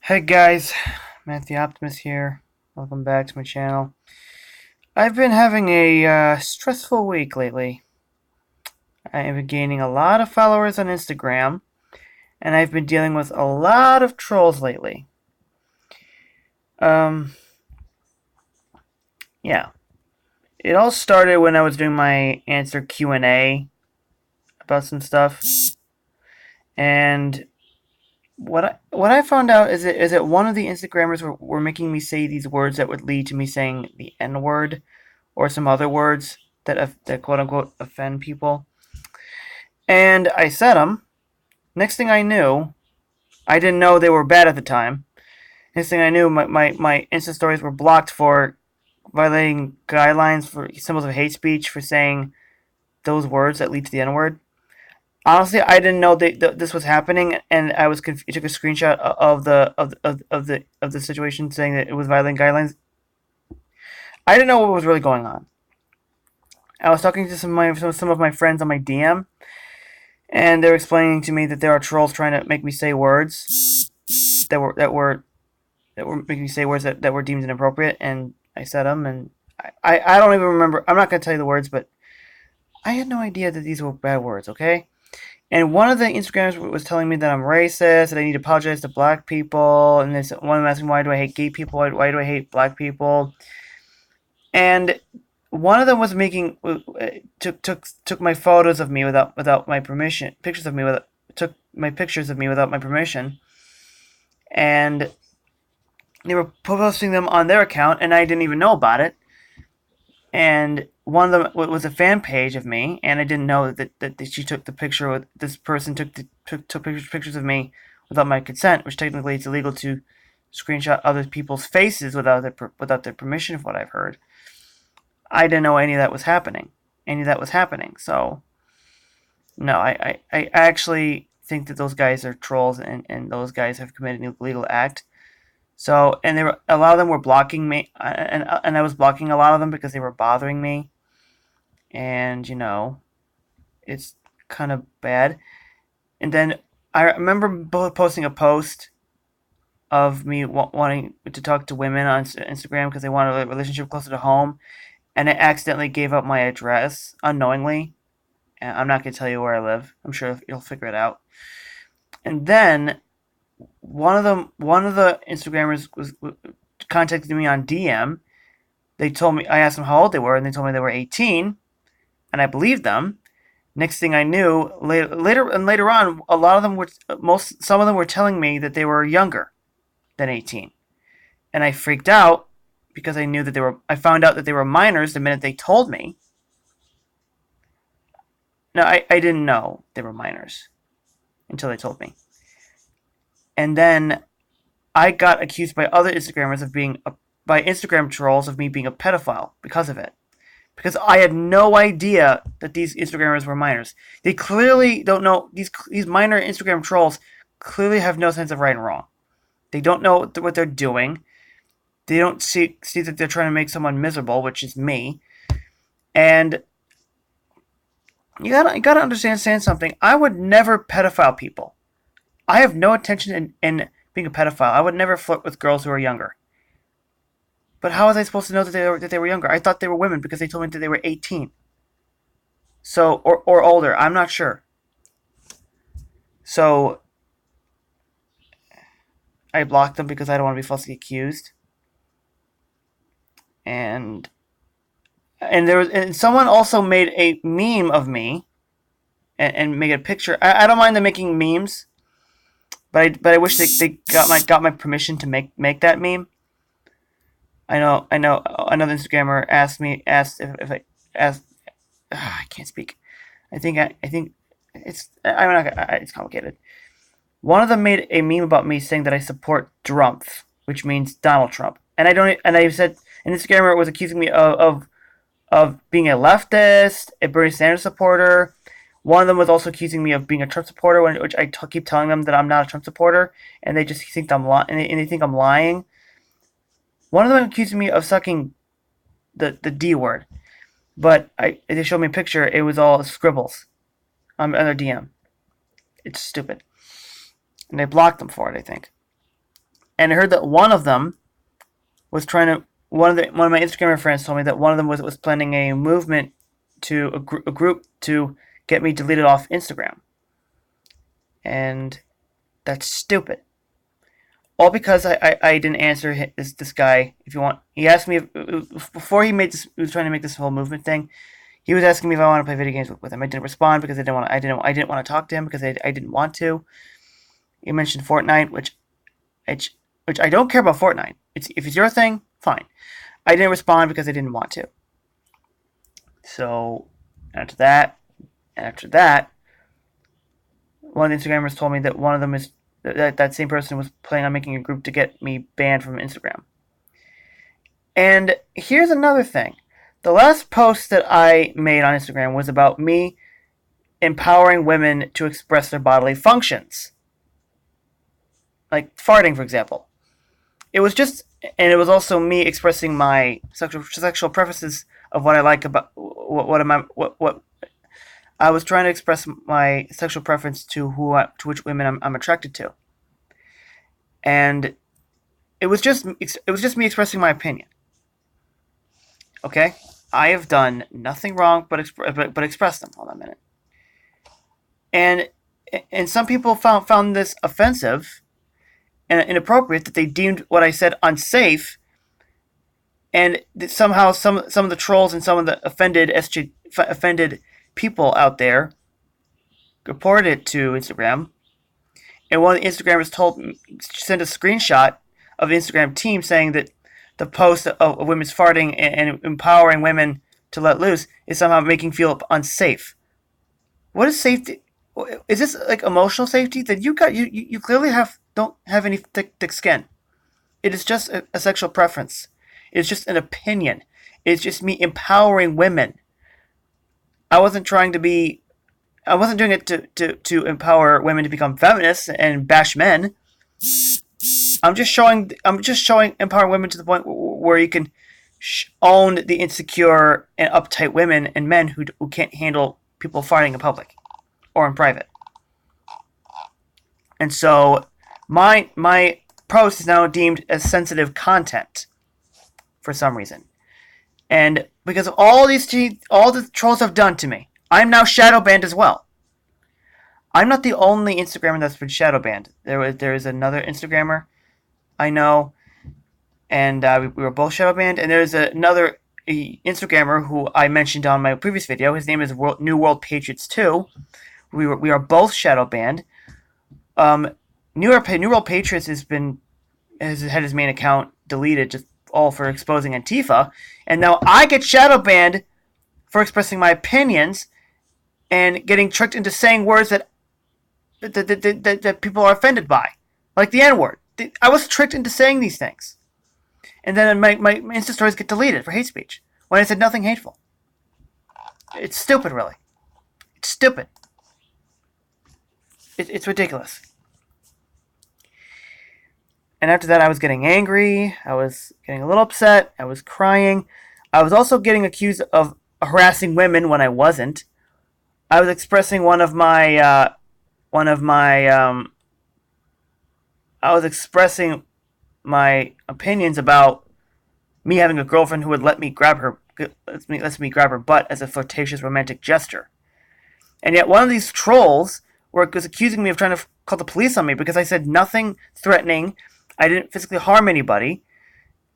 Hey guys, Matthew Optimus here. Welcome back to my channel. I've been having a stressful week lately. I have been gaining a lot of followers on Instagram, and I've been dealing with a lot of trolls lately. Um, yeah. It all started when I was doing my answer Q&A about some stuff, and what I found out is that one of the Instagrammers were making me say these words that would lead to me saying the N word or some other words that quote unquote offend people. And I said them. Next thing I knew, I didn't know they were bad at the time. Next thing I knew, my Insta stories were blocked for violating guidelines for symbols of hate speech for saying those words that lead to the N word. Honestly, I didn't know this was happening, and I was took a screenshot of the situation saying that it was violating guidelines. I didn't know what was really going on. I was talking to some of my friends on my DM, and they're explaining to me that there are trolls trying to make me say words that were making me say words that were deemed inappropriate, and I said them, and I don't even remember. I'm not gonna tell you the words, but I had no idea that these were bad words. Okay, and one of the Instagrams was telling me that I'm racist, that I need to apologize to black people, and this one of them asking why do I hate gay people, why do I hate black people, and one of them was making took my photos of me without my permission, pictures of me without took my pictures of me without my permission, and they were posting them on their account, and I didn't even know about it. And one of them was a fan page of me, and I didn't know that she took the picture with this person took pictures of me without my consent, which technically it's illegal to screenshot other people's faces without their permission, of what I've heard. I didn't know any of that was happening. So no, I actually think that those guys are trolls, and those guys have committed an illegal act. So, and a lot of them were blocking me, and I was blocking a lot of them because they were bothering me, and it's kind of bad. And then I remember posting a post of me wanting to talk to women on Instagram because they wanted a relationship closer to home, and I accidentally gave up my address unknowingly. And I'm not gonna tell you where I live. I'm sure you'll figure it out. And then one of the Instagrammers was contacted me on DM. They told me, I asked them how old they were, and they told me they were 18, and I believed them. Next thing I knew, later on, a lot of them were some of them were telling me that they were younger than 18, and I freaked out because I knew that they were. I found out that they were minors the minute they told me. No, I didn't know they were minors until they told me, and then I got accused by other Instagrammers by Instagram trolls of me being a pedophile because of it. Because I had no idea that these Instagrammers were minors. They clearly don't know. These minor Instagram trolls clearly have no sense of right and wrong. They don't know what they're doing. They don't see that they're trying to make someone miserable, which is me. And you gotta understand something. I would never pedophile people. I have no intention in being a pedophile. I would never flirt with girls who are younger. But how was I supposed to know that they were younger? I thought they were women because they told me that they were 18. So or older. I'm not sure. So I blocked them because I don't want to be falsely accused. And someone also made a meme of me and made a picture. I don't mind them making memes, but I wish they got my permission to make that meme. I know another Instagrammer asked if I asked. I can't speak. I think I'm not. It's complicated. One of them made a meme about me saying that I support Trump, which means Donald Trump, and I don't. And I said an Instagrammer was accusing me of being a leftist, a Bernie Sanders supporter. One of them was also accusing me of being a Trump supporter, which I keep telling them that I'm not a Trump supporter, and they just think I'm lying. And they think I'm lying. One of them accused me of sucking the D word, but they showed me a picture. It was all scribbles on their DM. It's stupid, and they blocked them for it, I think. And I heard that one of them was trying to. One of my Instagram friends told me that one of them was planning a movement to a group to get me deleted off Instagram, and that's stupid. All because I didn't answer this guy. If you want, he asked me before he was trying to make this whole movement thing. He was asking me if I want to play video games with him. I didn't respond because I didn't want to talk to him because I didn't want to. He mentioned Fortnite, which I don't care about Fortnite. If it's your thing, fine. I didn't respond because I didn't want to. So after that, one of the Instagrammers told me that one of them is that same person was planning on making a group to get me banned from Instagram. And here's another thing. The last post that I made on Instagram was about me empowering women to express their bodily functions. Like farting, for example. It was also me expressing my sexual preferences of what I like about what I was trying to express my sexual preference to which women I'm attracted to, and it was just me expressing my opinion. Okay, I have done nothing wrong but express them. Hold on a minute. And some people found this offensive and inappropriate, that they deemed what I said unsafe, and somehow some of the trolls and some of the offended people out there reported it to Instagram, and one of the Instagrammers sent a screenshot of the Instagram team saying that the post of women's farting and empowering women to let loose is somehow making feel unsafe. What is safety? Is this like emotional safety? That you clearly don't have any thick skin. It is just a sexual preference. It's just an opinion. It's just me empowering women. I wasn't doing it to empower women to become feminists and bash men. I'm just showing empowering women to the point where you can own the insecure and uptight women and men who can't handle people farting in public or in private. And so my post is now deemed as sensitive content for some reason. And because of all the trolls have done to me, I'm now shadow banned as well. I'm not the only Instagrammer that's been shadow banned. There is another Instagrammer I know, and we were both shadow banned. And there's another Instagrammer who I mentioned on my previous video. His name is New World Patriots 2. We are both shadow banned. New World Patriots has had his main account deleted just all for exposing Antifa, and now I get shadow banned for expressing my opinions and getting tricked into saying words that people are offended by, like the N-word. I was tricked into saying these things, and then my Insta stories get deleted for hate speech when I said nothing hateful. It's stupid, really. It's stupid. It's ridiculous. And after that, I was getting angry. I was getting a little upset. I was crying. I was also getting accused of harassing women when I wasn't. I was expressing I was expressing my opinions about me having a girlfriend who would lets me grab her butt as a flirtatious romantic gesture. And yet one of these trolls was accusing me of trying to call the police on me because I said nothing threatening. I didn't physically harm anybody,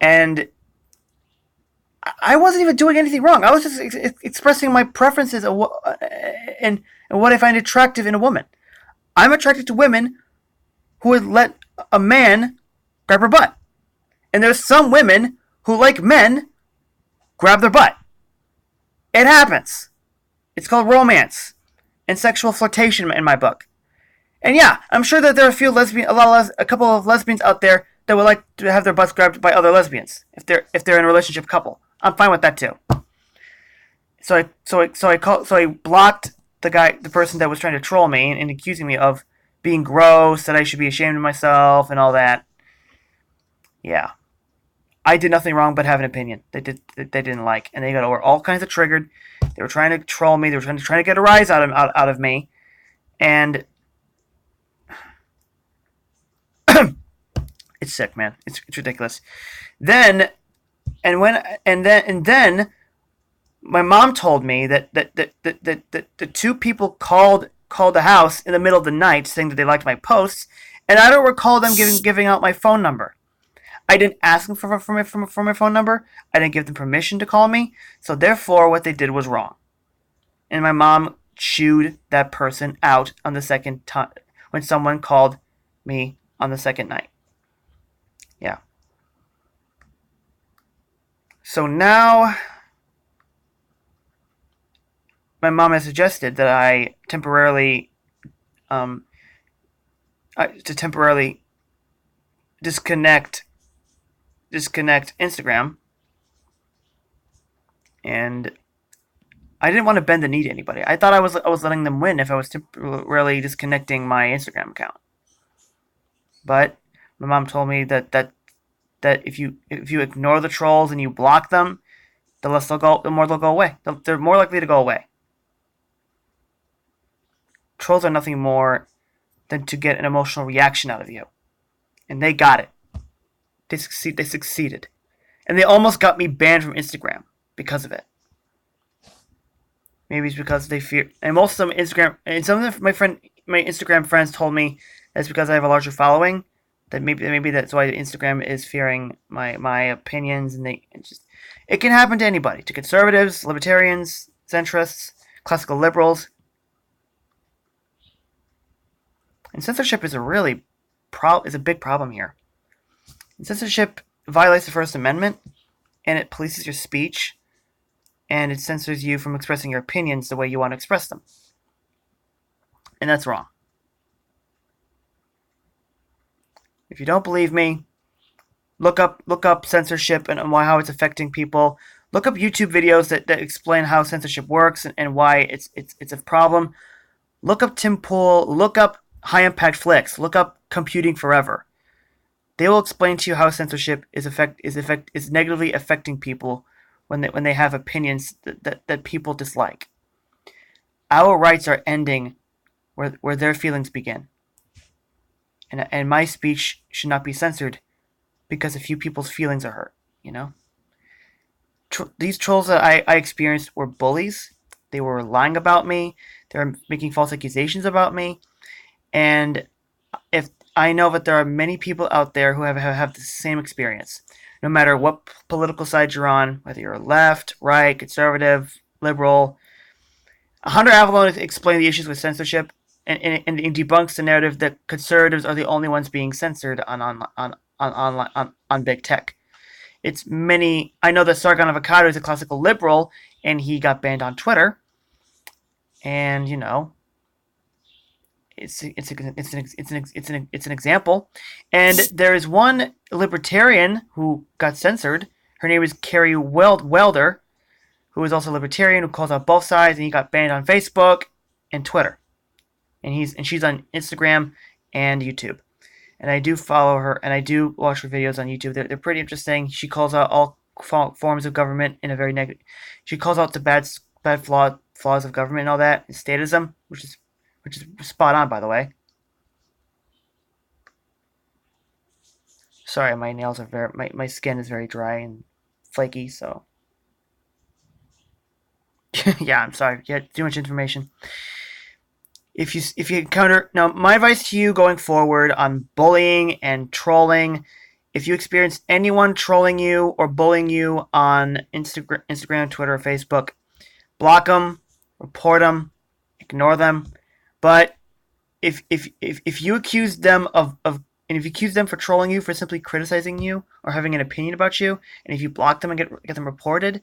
and I wasn't even doing anything wrong. I was just expressing my preferences and what I find attractive in a woman. I'm attracted to women who would let a man grab her butt. And there's some women who like men grab their butt. It happens. It's called romance and sexual flirtation in my book. And yeah, I'm sure that there are a couple of lesbians out there that would like to have their butts grabbed by other lesbians if they're in a relationship couple. I'm fine with that too. So I blocked the person that was trying to troll me and accusing me of being gross, that I should be ashamed of myself and all that. Yeah. I did nothing wrong but have an opinion they didn't like, and they got all kinds of triggered. They were trying to troll me. They were trying to get a rise out of me, It's sick, man. It's ridiculous. Then and then my mom told me that the two people called the house in the middle of the night saying that they liked my posts, and I don't recall them giving out my phone number. I didn't ask them for my phone number. I didn't give them permission to call me. So therefore, what they did was wrong. And my mom chewed that person out on the second time when someone called me on the second night. Yeah. So now my mom has suggested that I temporarily disconnect Instagram, and I didn't want to bend the knee to anybody. I thought I was letting them win if I was temporarily disconnecting my Instagram account. But my mom told me that if you ignore the trolls and you block them, the more they'll go away. They're more likely to go away. Trolls are nothing more than to get an emotional reaction out of you, and they got it. They succeeded, and they almost got me banned from Instagram because of it. Maybe it's because they fear, and most of them some of my Instagram friends told me that's because I have a larger following. That maybe that's why Instagram is fearing my opinions, and it can happen to anybody, to conservatives, libertarians, centrists, classical liberals. And censorship is a big problem here. And censorship violates the First Amendment, and it polices your speech, and it censors you from expressing your opinions the way you want to express them. And that's wrong. If you don't believe me, look up censorship and how it's affecting people. Look up YouTube videos that explain how censorship works and why it's a problem. Look up Tim Pool. Look up High Impact Flicks. Look up Computing Forever. They will explain to you how censorship is negatively affecting people when they have opinions that people dislike. Our rights are ending where their feelings begin. And my speech should not be censored because a few people's feelings are hurt, you know? These trolls that I experienced were bullies. They were lying about me. They were making false accusations about me. And if I know that there are many people out there who have the same experience, no matter what political side you're on, whether you're left, right, conservative, liberal. Hunter Avallone explained the issues with censorship and debunks the narrative that conservatives are the only ones being censored on big tech. It's many. I know that Sargon Avocado is a classical liberal, and he got banned on Twitter. And it's an example. And there is one libertarian who got censored. Her name is Carrie Welder, who is also a libertarian who calls out both sides, and he got banned on Facebook and Twitter. And she's on Instagram and YouTube. And I do follow her, and I do watch her videos on YouTube. They're pretty interesting. She calls out all forms of government in a very negative. She calls out the bad flaws of government and all that, and statism, which is spot on, by the way. Sorry, my nails are my skin is very dry and flaky, so yeah, I'm sorry. Yeah, too much information. If you encounter now, my advice to you going forward on bullying and trolling, if you experience anyone trolling you or bullying you on Instagram, Twitter, or Facebook, block them, report them, ignore them. But if you accuse them and if you accuse them for trolling you, for simply criticizing you or having an opinion about you, and if you block them and get them reported,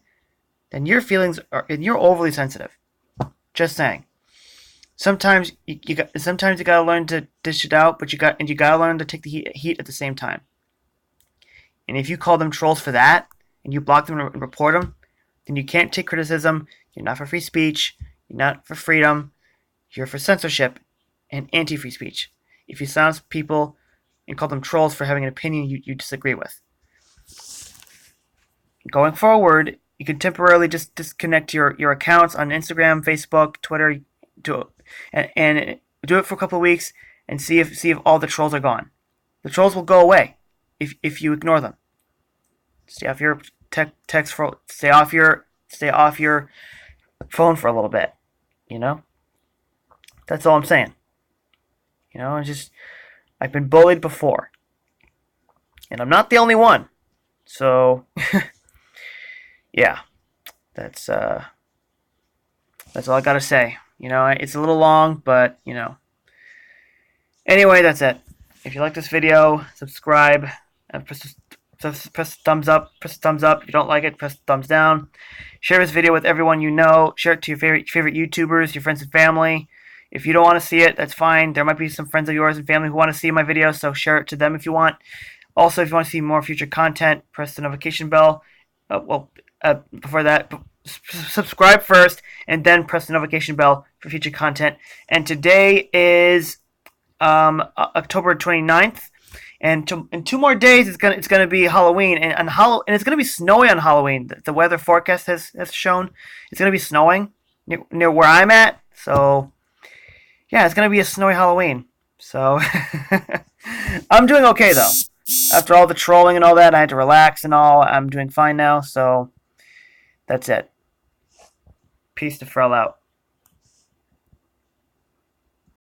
then your feelings are, and you're overly sensitive. Just saying. Sometimes you gotta learn to dish it out, but you gotta learn to take the heat at the same time. And if you call them trolls for that, and you block them and report them, then you can't take criticism. You're not for free speech. You're not for freedom. You're for censorship and anti-free speech. If you silence people and call them trolls for having an opinion you disagree with. Going forward, you can temporarily just disconnect your accounts on Instagram, Facebook, Twitter, and do it for a couple of weeks and see if all the trolls are gone. The trolls will go away. if you ignore them. Stay off your text for stay off your phone for a little bit. You know, that's all I'm saying. You know, I've been bullied before, and I'm not the only one. So yeah, that's all I gotta say. You know, it's a little long, but you know. Anyway, that's it. If you like this video, subscribe and press the thumbs up. Press the thumbs up. If you don't like it, press the thumbs down. Share this video with everyone you know. Share it to your favorite YouTubers, your friends and family. If you don't want to see it, that's fine. There might be some friends of yours and family who want to see my video, so share it to them if you want. Also, if you want to see more future content, press the notification bell. Before that, subscribe first, and then press the notification bell for future content. And today is October 29th, and in 2 more days it's gonna be Halloween, and it's gonna be snowy on Halloween. The weather forecast has shown it's gonna be snowing near where I'm at. So yeah, it's gonna be a snowy Halloween. So I'm doing okay though. After all the trolling and all that, I had to relax and all. I'm doing fine now. So that's it. Peace to Frel out.